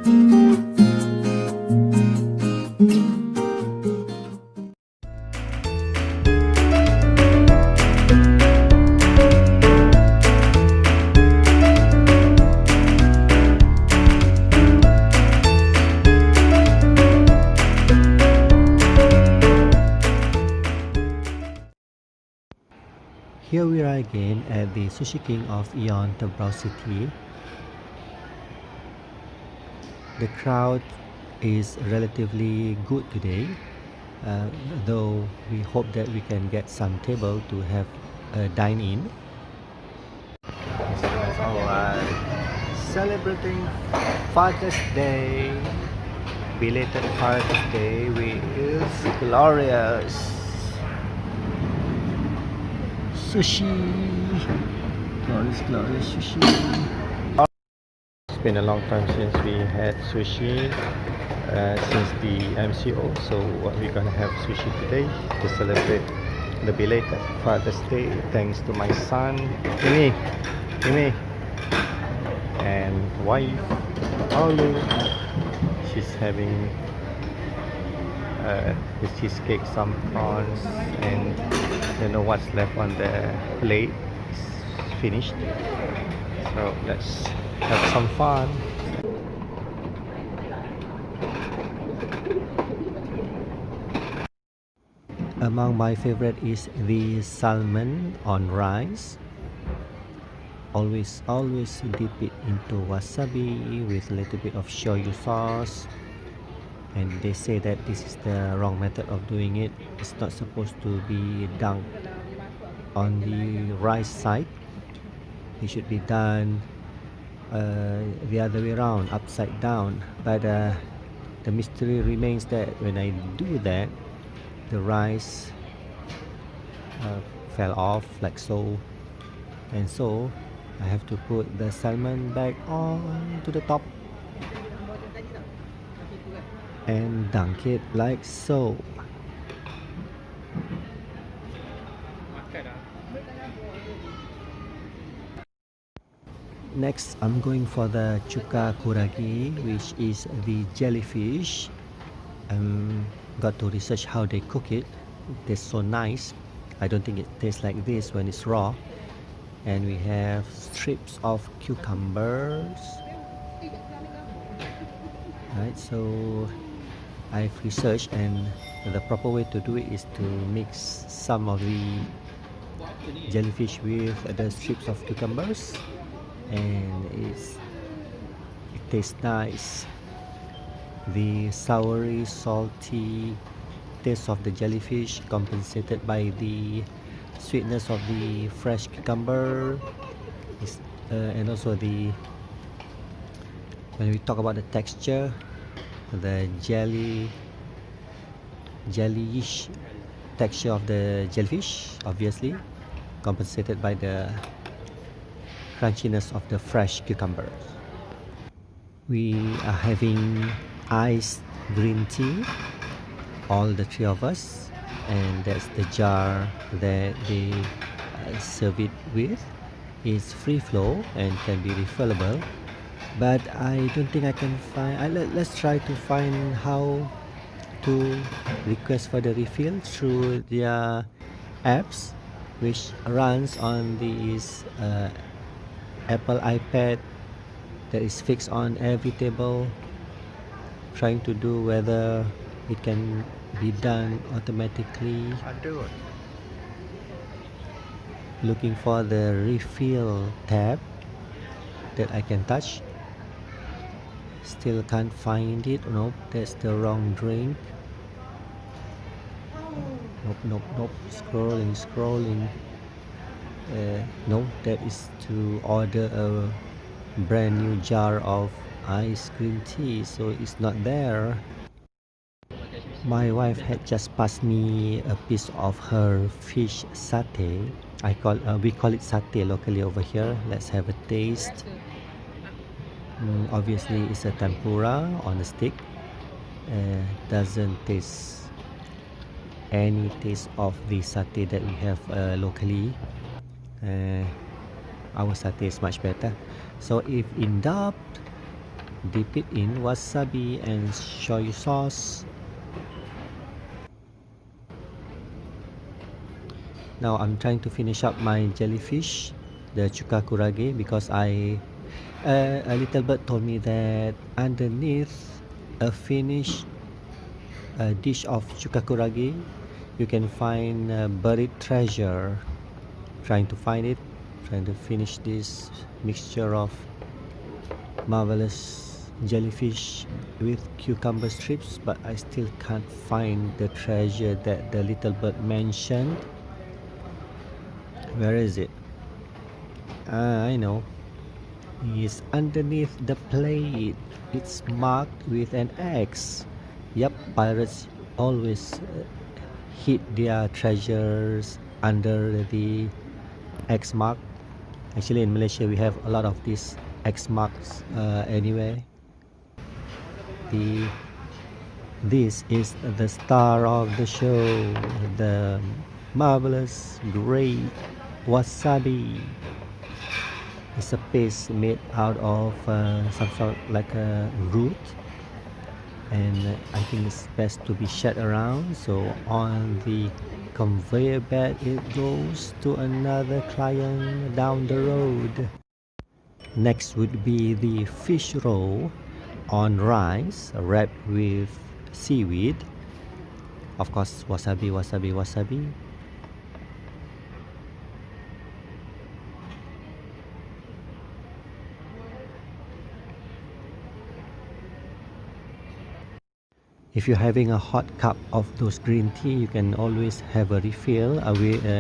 Here we are again at the Sushi King of Aeon, Tebrau City. The crowd is relatively good today, though we hope that we can get some table to have a dine-in. Alright, celebrating Father's Day, belated Father's Day with glorious sushi. Glorious sushi. It's been a long time since we had sushi, since the MCO. So we're gonna have sushi today to celebrate the belated Father's Day. Thanks to my son, Mimi, and wife, Olu. She's having the cheesecake, some prawns, and you know what's left on the plate is finished. So let's have some fun. Among my favorite is the salmon on rice. Always dip it into wasabi with a little bit of shoyu sauce. And they say that this is the wrong method of doing it. It's not supposed to be dunked on the rice side. It should be done the other way around, upside down. But the mystery remains that when I do that, the rice fell off like so, and so I have to put the salmon back on to the top and dunk it like so. Next, I'm going for the Shukaku Ragini, which is the jellyfish. Got to research how they cook it. It tastes so nice. I don't think it tastes like this when it's raw. And we have strips of cucumbers. Right, so I've researched, and the proper way to do it is to mix some of the jellyfish with the strips of cucumbers, and it tastes nice. The soury, salty taste of the jellyfish compensated by the sweetness of the fresh cucumber and also when we talk about the texture, the jellyish texture of the jellyfish, obviously compensated by the crunchiness of the fresh cucumbers. We are having iced green tea, all the three of us, and that's the jar that they serve it with. It's free flow and can be refillable, but I don't think I can find. Let's try to find how to request for the refill through their apps, which runs on this Apple iPad that is fixed on every table, trying to do whether it can be done automatically. Looking for the refill tab that I can touch. Still can't find it. Nope, that's the wrong drink. Nope. Scrolling. No, that is to order a brand new jar of iced green tea, so it's not there. My wife had just passed me a piece of her fish satay. We call it satay locally over here. Let's have a taste. Obviously, it's a tempura on a stick. Doesn't taste any taste of the satay that we have locally. Our satay is much better. So if in doubt, dip it in wasabi and soy sauce. Now I'm trying to finish up my jellyfish, the Shukaku Ragini, because a little bird told me that underneath a finished dish of Shukaku Ragini, you can find buried treasure. Trying to find it, trying to finish this mixture of marvelous jellyfish with cucumber strips, but I still can't find the treasure that the little bird mentioned. Where is it? I know. It's underneath the plate. It's marked with an X. Yep, pirates always hid their treasures under the X mark. Actually, in Malaysia, we have a lot of these X marks anyway. This is the star of the show, the marvelous great wasabi. It's a paste made out of some sort like a root, and I think it's best to be shed around. So on the conveyor belt it goes to another client down the road. Next would be the fish roll on rice wrapped with seaweed. Of course, wasabi, wasabi, wasabi. If you're having a hot cup of those green tea, you can always have a refill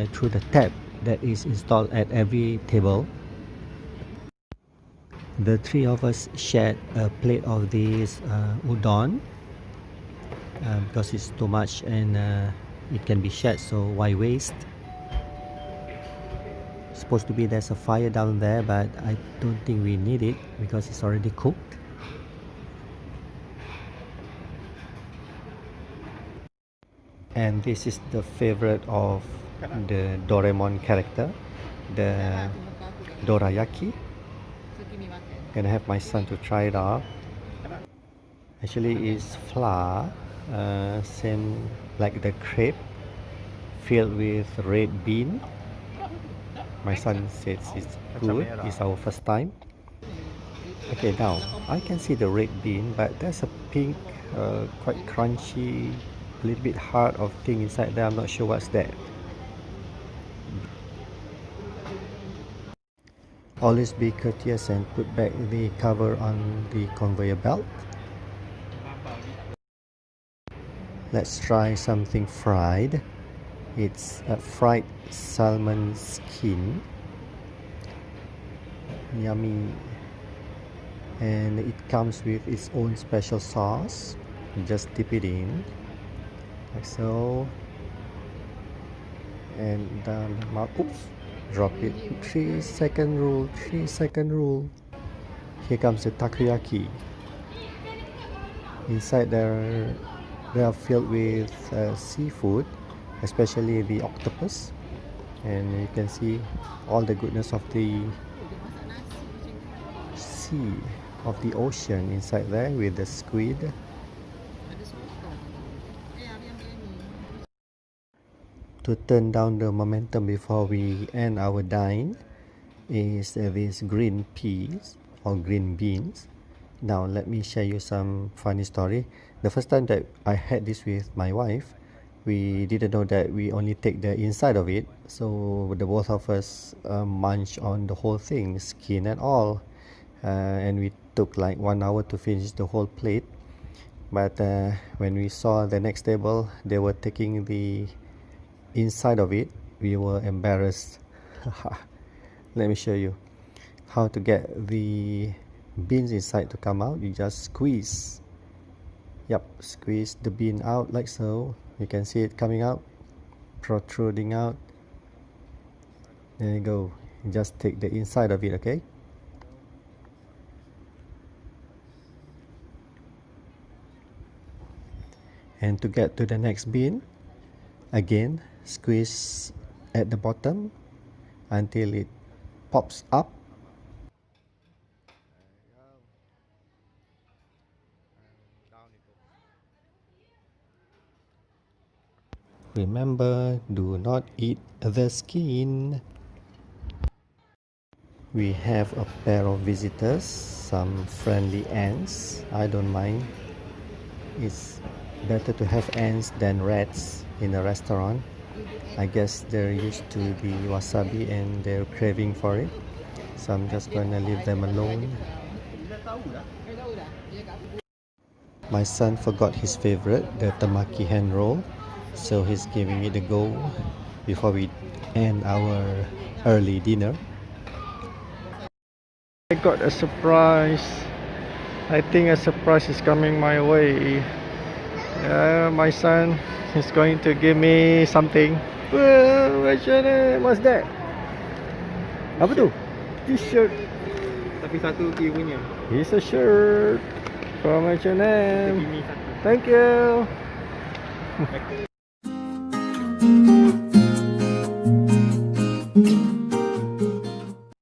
through the tap that is installed at every table. The three of us shared a plate of this udon because it's too much and it can be shared, so why waste? Supposed to be there's a fire down there, but I don't think we need it because it's already cooked. And this is the favorite of the Doraemon character, the Dorayaki. Gonna have my son to try it out. Actually, it's flour, same like the crepe, filled with red bean. My son says it's good. It's our first time. Okay, now I can see the red bean, but there's a pink, quite crunchy, a little bit hard of thing inside there. I'm not sure what's that. Always be courteous and put back the cover on the conveyor belt. Let's try something fried. It's a fried salmon skin. Yummy. And it comes with its own special sauce. You just dip it in like so, and down the mouth. Oops, drop it. 3-second rule, 3-second rule. Here comes the takoyaki. Inside there, they are filled with seafood, especially the octopus, and you can see all the goodness of the sea, of the ocean inside there with the squid. To turn down the momentum before we end our dine is these green peas or green beans. Now let me share you some funny story. The first time that I had this with my wife, we didn't know that we only take the inside of it, so the both of us munch on the whole thing, skin and all, and we took like 1 hour to finish the whole plate. But when we saw the next table, they were taking the inside of it, we were embarrassed. Let me show you how to get the beans inside to come out. You just squeeze. Yep, squeeze the bean out like so. You can see it coming out, protruding out. There you go. You just take the inside of it, okay? And to get to the next bean, again squeeze at the bottom until it pops up. Remember, do not eat the skin. We have a pair of visitors, some friendly ants. I don't mind. It's better to have ants than rats in a restaurant. I guess they're used to the wasabi and they're craving for it. So I'm just gonna leave them alone. My son forgot his favorite, the tamaki hand roll. So he's giving it a go before we end our early dinner. I got a surprise. I think a surprise is coming my way. My son is going to give me something. What's that? Apa tu? T-shirt. Tapi satu K punya. It's a shirt from H&M. Thank you.